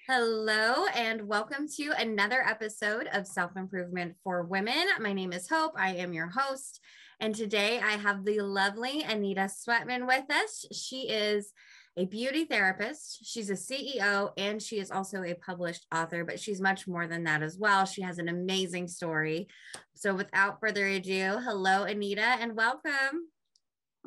Hello, and welcome to another episode of Self-Improvement for Women. My name is Hope. I am your host. And today I have the lovely Anita Swetman with us. She is a beauty therapist. She's a CEO, and she is also a published author, but she's much more than that as well. She has an amazing story. So without further ado, hello, Anita, and welcome.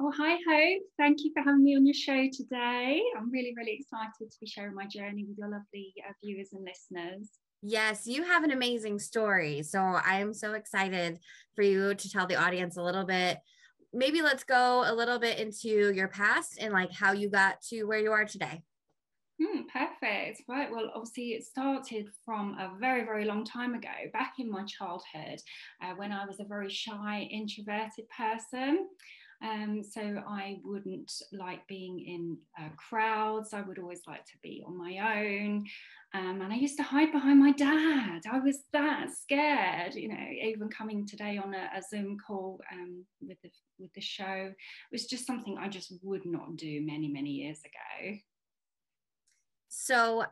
Oh, hi, Hope. Thank you for having me on your show today. I'm really, really excited to be sharing my journey with your lovely viewers and listeners. Yes, you have an amazing story. So I am so excited for you to tell the audience a little bit. Maybe let's go a little bit into your past and like how you got to where you are today. Perfect. Right. Well, obviously it started from a very, very long time ago, back in my childhood, when I was a very shy, introverted person. So I wouldn't like being in crowds. I would always like to be on my own. And I used to hide behind my dad. I was that scared, even coming today on a Zoom call with the show was just something I just would not do many, many years ago. So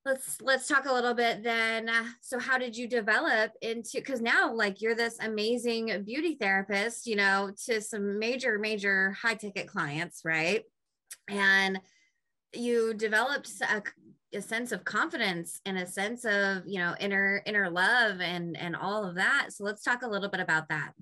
let's talk a little bit then. So how did you develop into, because now like you're this amazing beauty therapist, to some major high ticket clients, right? And you developed a sense of confidence and a sense of, inner love and all of that. So let's talk a little bit about that.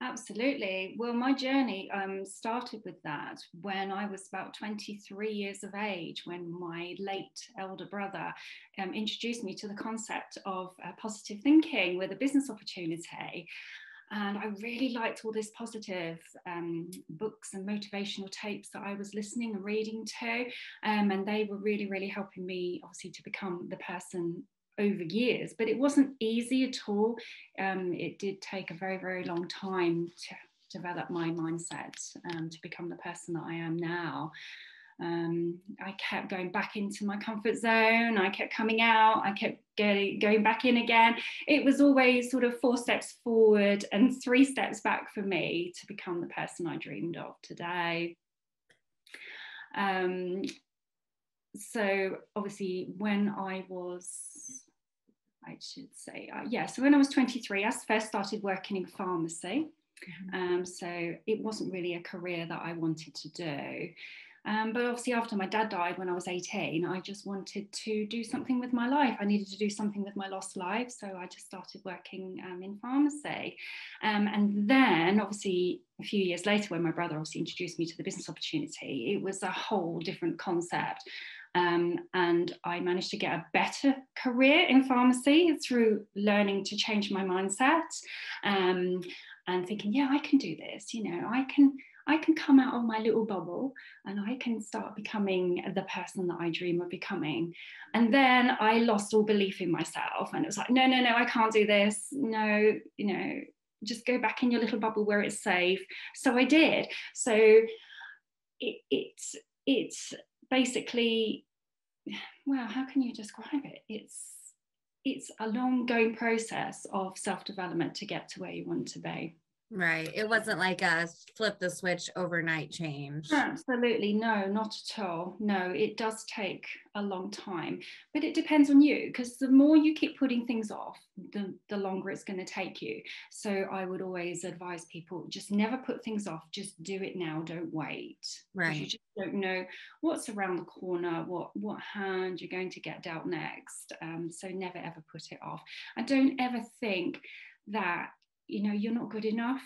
Absolutely. Well, my journey started with that when I was about 23 years of age, when my late elder brother introduced me to the concept of positive thinking with a business opportunity. And I really liked all this positive books and motivational tapes that I was listening and reading to. And they were really, really helping me, obviously, to become the person over years, but it wasn't easy at all. It did take a very, very long time to develop my mindset to become the person that I am now. I kept going back into my comfort zone. I kept coming out. I kept going back in again. It was always sort of 4 steps forward and 3 steps back for me to become the person I dreamed of today. So obviously when I should say, so when I was 23, I first started working in pharmacy. So it wasn't really a career that I wanted to do. But obviously after my dad died when I was 18, I just wanted to do something with my life. I needed to do something with my lost life. So I just started working in pharmacy. And then obviously a few years later, when my brother obviously introduced me to the business opportunity, it was a whole different concept. And I managed to get a better career in pharmacy through learning to change my mindset and thinking, yeah, I can do this. I can come out of my little bubble and I can start becoming the person that I dream of becoming. And then I lost all belief in myself, and it was like, no, I can't do this. No, just go back in your little bubble where it's safe. So I did. So it's basically, well, how can you describe it? It's a long going process of self-development to get to where you want to be. Right. It wasn't like a flip the switch overnight change. Absolutely. No, not at all. No, it does take a long time, but it depends on you, because the more you keep putting things off, the longer it's going to take you. So I would always advise people, just never put things off. Just do it now. Don't wait. Right. Because you just don't know what's around the corner, what hand you're going to get dealt next. So never, ever put it off. And don't ever think that you're not good enough,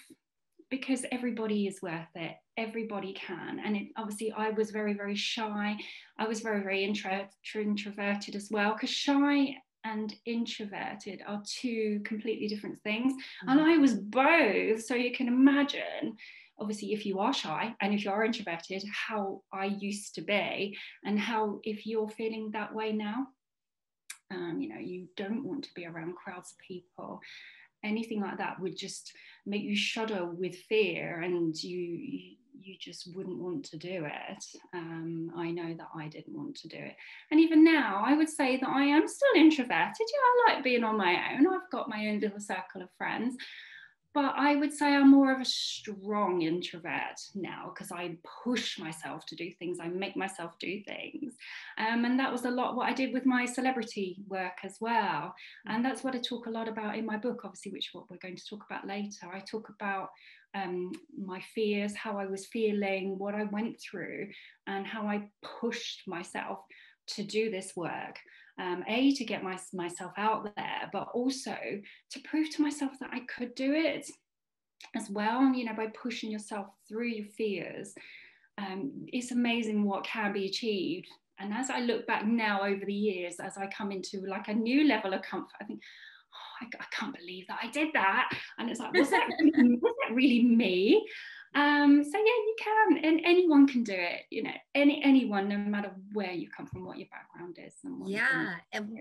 because everybody is worth it. Everybody can. And obviously I was very, very shy. I was very, very introverted as well, because shy and introverted are 2 completely different things. And I was both. So you can imagine, obviously, if you are shy and if you are introverted, how I used to be, and how, if you're feeling that way now, you don't want to be around crowds of people. Anything like that would just make you shudder with fear, and you you just wouldn't want to do it. I know that I didn't want to do it. And even now, I would say that I am still introverted. Yeah, I like being on my own. I've got my own little circle of friends. But I would say I'm more of a strong introvert now, because I push myself to do things. I make myself do things. And that was a lot what I did with my celebrity work as well. And that's what I talk a lot about in my book, obviously, which is what we're going to talk about later. I talk about my fears, how I was feeling, what I went through, and how I pushed myself to do this work. To get myself out there, but also to prove to myself that I could do it as well, by pushing yourself through your fears. It's amazing what can be achieved. And as I look back now over the years, as I come into like a new level of comfort, I think, oh, I can't believe that I did that. And it's like, was that really me? So yeah, you can, and anyone can do it, anyone, no matter where you come from, what your background is. And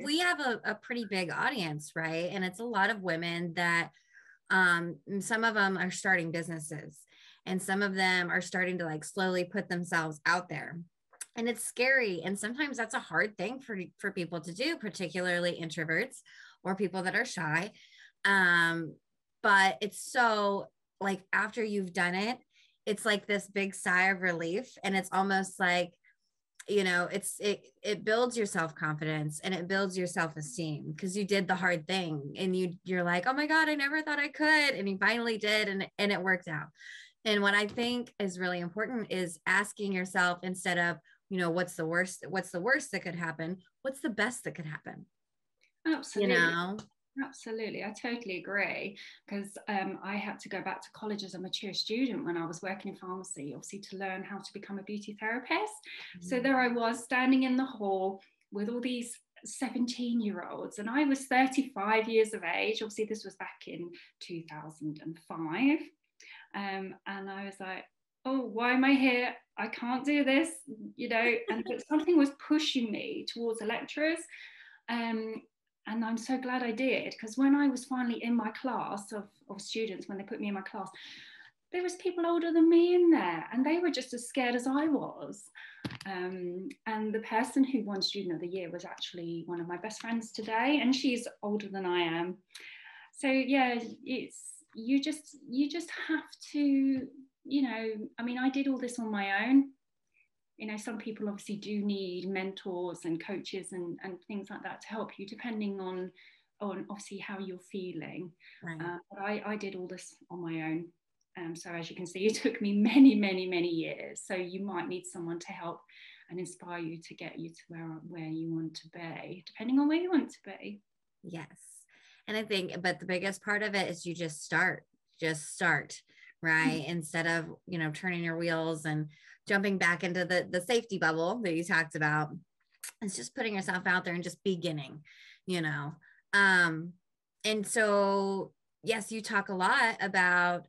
we have a pretty big audience, right? And it's a lot of women that some of them are starting businesses, and some of them are starting to like slowly put themselves out there. And it's scary, and sometimes that's a hard thing for people to do, particularly introverts or people that are shy. But it's so, like, after you've done it, it's like this big sigh of relief, and it's almost like, it builds your self-confidence, and it builds your self-esteem, because you did the hard thing, and you're like, oh my God, I never thought I could, and you finally did, and it worked out. And what I think is really important is asking yourself, instead of, what's the worst that could happen, what's the best that could happen? Absolutely. Absolutely, I totally agree, because I had to go back to college as a mature student when I was working in pharmacy, obviously, to learn how to become a beauty therapist. Mm-hmm. So there I was, standing in the hall with all these 17-year-olds, and I was 35 years of age. Obviously, this was back in 2005. And I was like, oh, why am I here? I can't do this, and but something was pushing me towards the lecturers. And I'm so glad I did, because when I was finally in my class of students, when they put me in my class, there was people older than me in there, and they were just as scared as I was. And the person who won Student of the Year was actually one of my best friends today, and she's older than I am. So yeah, you just have to, I did all this on my own. Some people obviously do need mentors and coaches and things like that to help you, depending on obviously how you're feeling. Right. But I did all this on my own. So as you can see, it took me many, many, many years. So you might need someone to help and inspire you to get you to where you want to be, depending on where you want to be. Yes. And I think, but the biggest part of it is you just start, right? Mm-hmm. Instead of, turning your wheels and jumping back into the safety bubble that you talked about. It's just putting yourself out there and just beginning, and so, yes, you talk a lot about,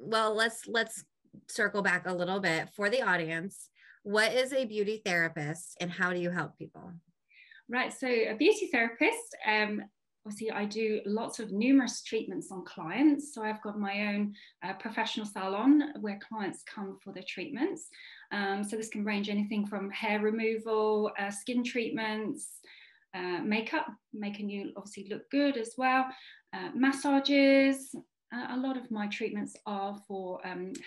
let's circle back a little bit for the audience. What is a beauty therapist, and how do you help people? Right. So a beauty therapist, obviously, I do lots of numerous treatments on clients. So I've got my own professional salon where clients come for their treatments. So this can range anything from hair removal, skin treatments, makeup, making you obviously look good as well, massages. A lot of my treatments are for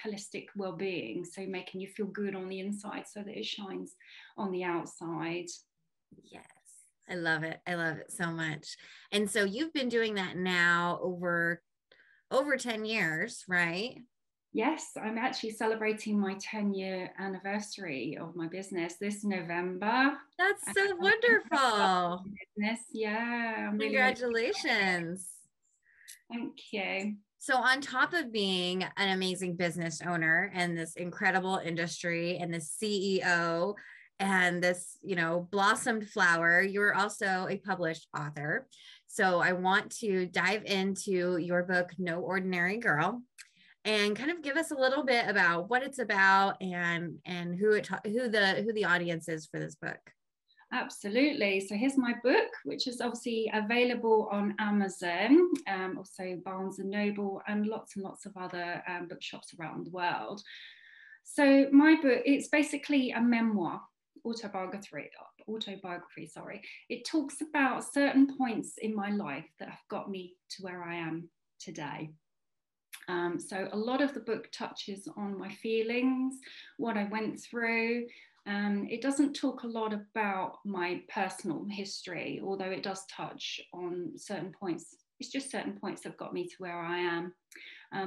holistic well-being, so making you feel good on the inside so that it shines on the outside. Yes. I love it. I love it so much. And so you've been doing that now over 10 years, right? Yes, I'm actually celebrating my 10-year anniversary of my business this November. That's so wonderful. Business. Yeah. Congratulations. Thank you. So on top of being an amazing business owner and this incredible industry and the CEO and this, blossomed flower, you're also a published author. So I want to dive into your book, No Ordinary Girl, and kind of give us a little bit about what it's about and who the audience is for this book. Absolutely. So here's my book, which is obviously available on Amazon, also Barnes and Noble, and lots of other bookshops around the world. So my book, it's basically a memoir, autobiography, sorry. It talks about certain points in my life that have got me to where I am today. So a lot of the book touches on my feelings, what I went through. It doesn't talk a lot about my personal history, although it does touch on certain points. It's just certain points that have got me to where I am.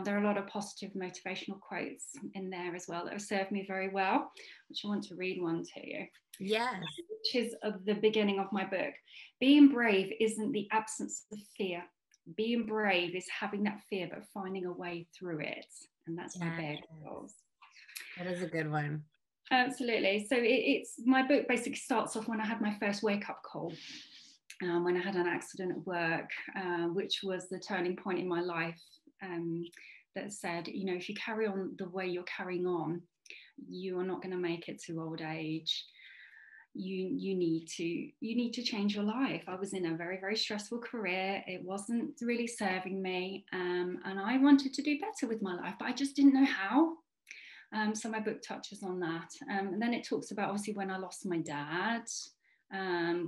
There are a lot of positive motivational quotes in there as well that have served me very well, which I want to read one to you. Yes. Which is of the beginning of my book. Being brave isn't the absence of fear. Being brave is having that fear but finding a way through it, and that's my big goals. That is a good one. Absolutely. So it's my book basically starts off when I had my first wake-up call, when I had an accident at work, which was the turning point in my life, that said, you know, if you carry on the way you're carrying on, you are not going to make it to old age. You need to change your life. I was in a very, very stressful career. It wasn't really serving me, and I wanted to do better with my life, but I just didn't know how. So my book touches on that, and then it talks about obviously when I lost my dad,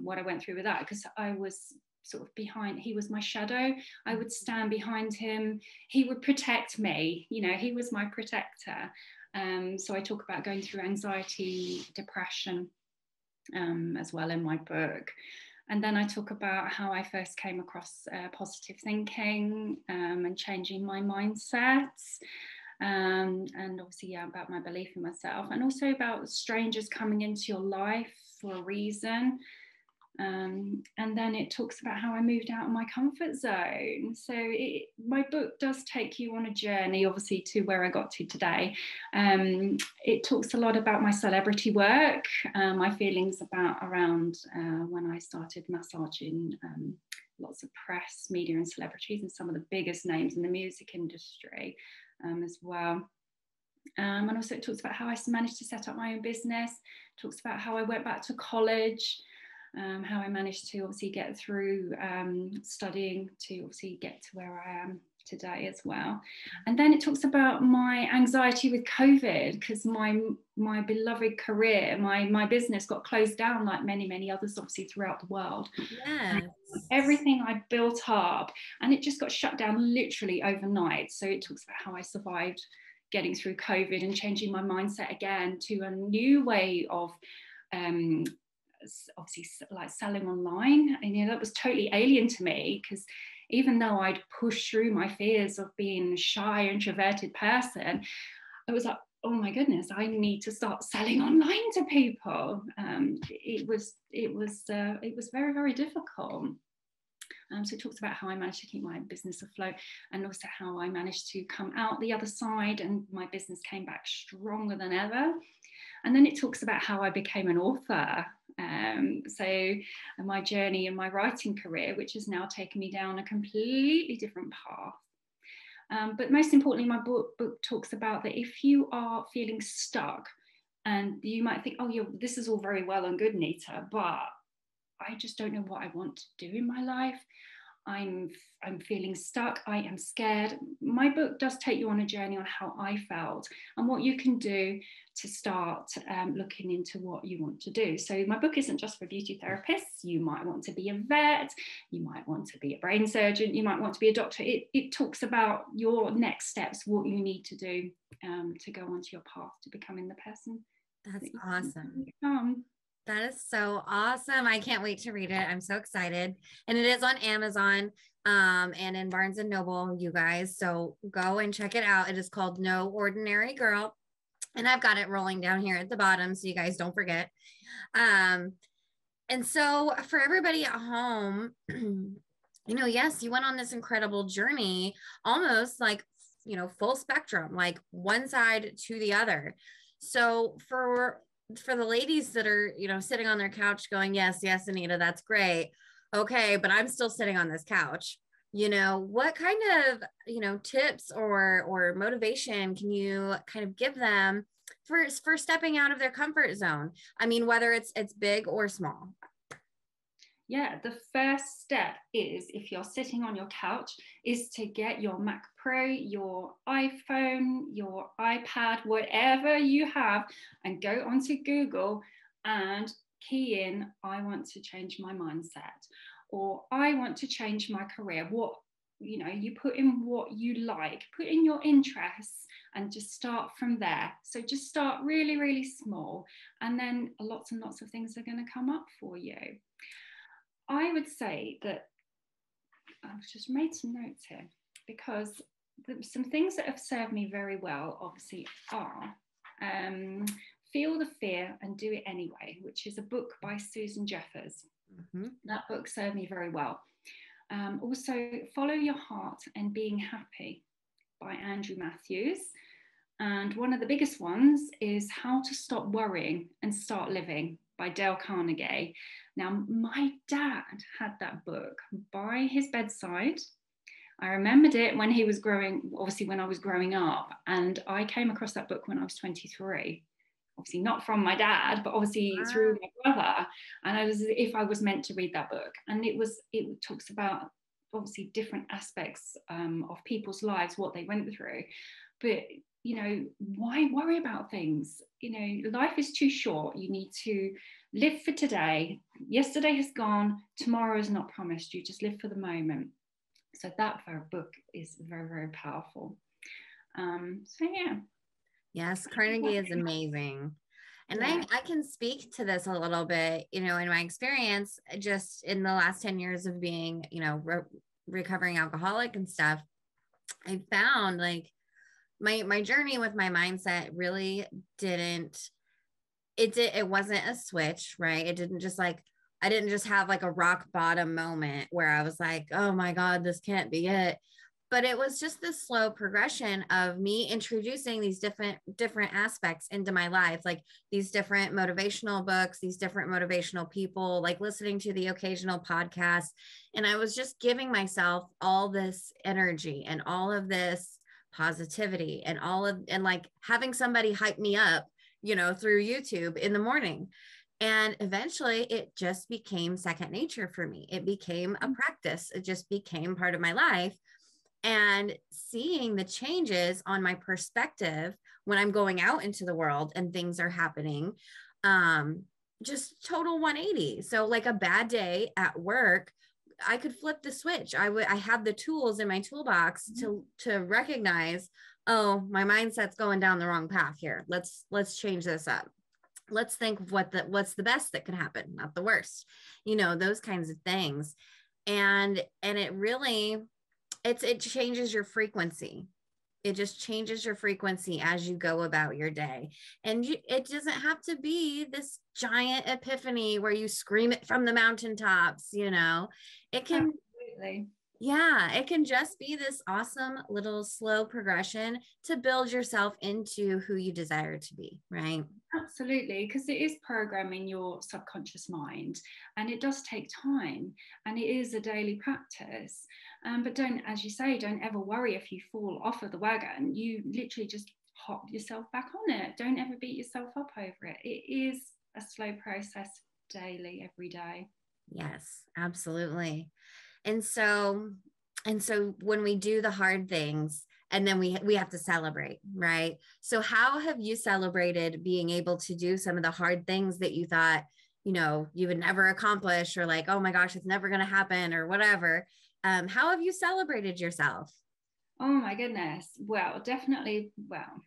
what I went through with that, because I was sort of behind. He was my shadow. I would stand behind him. He would protect me. You know, he was my protector. So I talk about going through anxiety, depression, as well in my book. And then I talk about how I first came across positive thinking, and changing my mindsets, and obviously, yeah, about my belief in myself, and also about strangers coming into your life for a reason. And then it talks about how I moved out of my comfort zone. So my book does take you on a journey, obviously, to where I got to today. It talks a lot about my celebrity work, my feelings around when I started massaging lots of press, media and celebrities, and some of the biggest names in the music industry, as well. And also it talks about how I managed to set up my own business, talks about how I went back to college, how I managed to obviously get through studying to obviously get to where I am today as well. And then it talks about my anxiety with COVID, because my beloved career, my business got closed down like many others obviously throughout the world. Yes. Everything I built up, and it just got shut down literally overnight. So it talks about how I survived getting through COVID and changing my mindset again to a new way of obviously like selling online. And you know, that was totally alien to me, because even though I'd pushed through my fears of being a shy, introverted person, I was like, oh my goodness, I need to start selling online to people. It was very, very difficult. So it talks about how I managed to keep my business afloat, and also how I managed to come out the other side and my business came back stronger than ever. And then it talks about how I became an author. So my journey in my writing career, which has now taken me down a completely different path. But most importantly, my book talks about that if you are feeling stuck, and you might think, oh yeah, this is all very well and good, Nita, but I just don't know what I want to do in my life. I'm feeling stuck. I am scared. My book does take you on a journey on how I felt and what you can do to start looking into what you want to do. So my book isn't just for beauty therapists. You might want to be a vet. You might want to be a brain surgeon. You might want to be a doctor. It talks about your next steps, what you need to do to go onto your path to becoming the person. That's awesome. Become. That is so awesome. I can't wait to read it. I'm so excited. And it is on Amazon and in Barnes and Noble, you guys. So go and check it out. It is called No Ordinary Girl. And I've got it rolling down here at the bottom, so you guys don't forget. And so for everybody at home, you know, yes, you went on this incredible journey, almost like, you know, full spectrum, like one side to the other. So for the ladies that are, you know, sitting on their couch going, yes, Anita, that's great. Okay, but I'm still sitting on this couch. You know, what kind of, you know, tips or motivation can you kind of give them for stepping out of their comfort zone? I mean, whether it's big or small. Yeah, the first step is, if you're sitting on your couch, is to get your Mac Pro, your iPhone, your iPad, whatever you have, and go onto Google and key in, I want to change my mindset, or I want to change my career. What, you put in what you like, put in your interests, and just start from there. So just start really, really small, and then lots and lots of things are going to come up for you. I would say that I've just made some notes here, because some things that have served me very well, obviously, are Feel the Fear and Do It Anyway, which is a book by Susan Jeffers. Mm-hmm. That book served me very well. Also, Follow Your Heart and Being Happy by Andrew Matthews. And one of the biggest ones is How to Stop Worrying and Start Living by Dale Carnegie. Now, my dad had that book by his bedside. I remembered it when he was growing, obviously when I was growing up, and I came across that book when I was 23. Obviously not from my dad, but obviously through my brother. And I was as if I was meant to read that book. And it talks about obviously different aspects of people's lives, what they went through. But why worry about things? Life is too short. You need to live for today. Yesterday has gone. Tomorrow is not promised. You just live for the moment. So that book is very, very powerful. So yeah. Yes, Carnegie is amazing. And yeah. I can speak to this a little bit, in my experience, just in the last 10 years of being, recovering alcoholic and stuff. I found like my journey with my mindset really it wasn't a switch, right? It didn't just I didn't just have like a rock bottom moment where I was like, oh my God, this can't be it. But it was just this slow progression of me introducing these different aspects into my life, like these different motivational books, these different motivational people, like listening to the occasional podcast. And I was just giving myself all this energy and all of this positivity and like having somebody hype me up, through YouTube in the morning. And eventually it just became second nature for me. It became a practice. It just became part of my life. And seeing the changes on my perspective when I'm going out into the world and things are happening, just total 180. So like a bad day at work, I could flip the switch. I have the tools in my toolbox to recognize, oh, my mindset's going down the wrong path here. Let's change this up. Let's think of what's the best that can happen, not the worst, those kinds of things. And it really, it changes your frequency. It just changes your frequency as you go about your day. And it doesn't have to be this giant epiphany where you scream it from the mountaintops, it can, absolutely. Yeah, it can just be this awesome little slow progression to build yourself into who you desire to be, right? Absolutely, because it is programming your subconscious mind, and it does take time, and it is a daily practice. But don't, as you say, don't ever worry if you fall off of the wagon. You literally just hop yourself back on it. Don't ever beat yourself up over it. It is a slow process, daily, every day. Yes, absolutely. And so when we do the hard things, and then we have to celebrate, right? So how have you celebrated being able to do some of the hard things that you thought, you would never accomplish, or like, oh my gosh, it's never going to happen, or whatever? How have you celebrated yourself? Oh my goodness. Well, definitely. Well,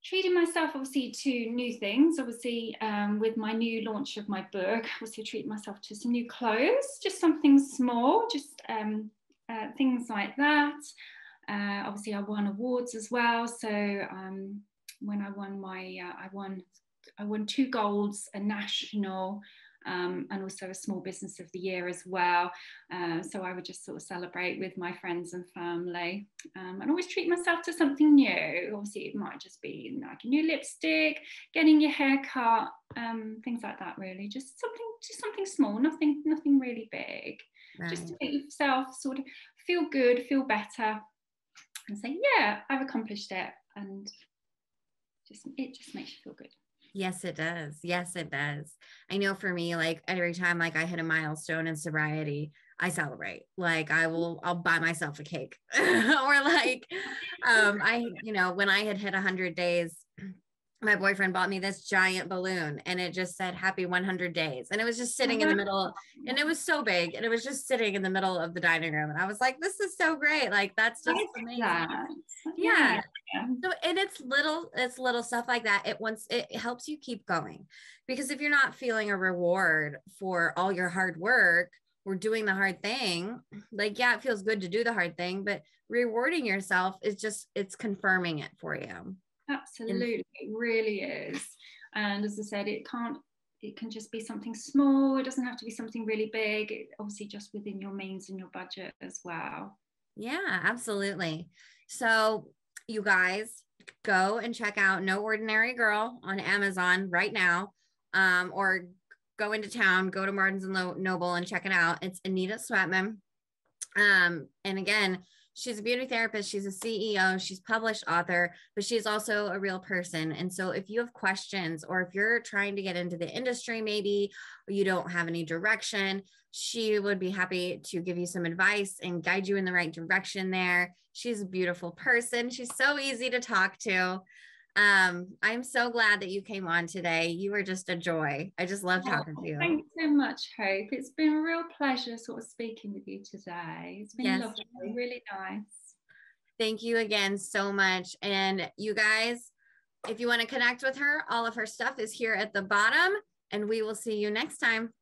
treating myself obviously to new things, obviously with my new launch of my book, obviously treat myself to some new clothes, just something small, just things like that. Obviously I won awards as well, so when I won I won 2 golds, a national and also a small business of the year as well. So I would just sort of celebrate with my friends and family, and always treat myself to something new. Obviously it might just be like a new lipstick, getting your hair cut, things like that, really. Just something small, nothing really big. Right. Just to make yourself sort of feel good, feel better, and say, yeah, I've accomplished it, and it just makes you feel good. Yes, it does. Yes, it does. I know for me, like every time like I hit a milestone in sobriety, I celebrate. Like I'll buy myself a cake. Or like when I had hit 100 days, my boyfriend bought me this giant balloon and it just said happy 100 days. And it was just sitting in the middle and it was so big and it was just sitting in the middle of the dining room. And I was like, this is so great. Like, that's just amazing. That. Yeah. So, and it's little stuff like that. It helps you keep going, because if you're not feeling a reward for all your hard work or doing the hard thing, like, yeah, it feels good to do the hard thing, but rewarding yourself is it's confirming it for you. Absolutely, it really is. And as I said, it can just be something small. It doesn't have to be something really big. Obviously just within your means and your budget as well. Yeah, absolutely. So you guys go and check out No Ordinary Girl on Amazon right now, or go into town, go to Martin's and Noble and check it out. It's Anita Swetman. And again, she's a beauty therapist, she's a CEO, she's published author, but she's also a real person. And so if you have questions, or if you're trying to get into the industry, maybe, or you don't have any direction, she would be happy to give you some advice and guide you in the right direction there. She's a beautiful person. She's so easy to talk to. I'm so glad that you came on today. You were just a joy. I just love talking to you. Thanks so much, Hope. It's been a real pleasure sort of speaking with you today. It's been lovely, really nice. Thank you again so much. And you guys, if you want to connect with her, all of her stuff is here at the bottom, and we will see you next time.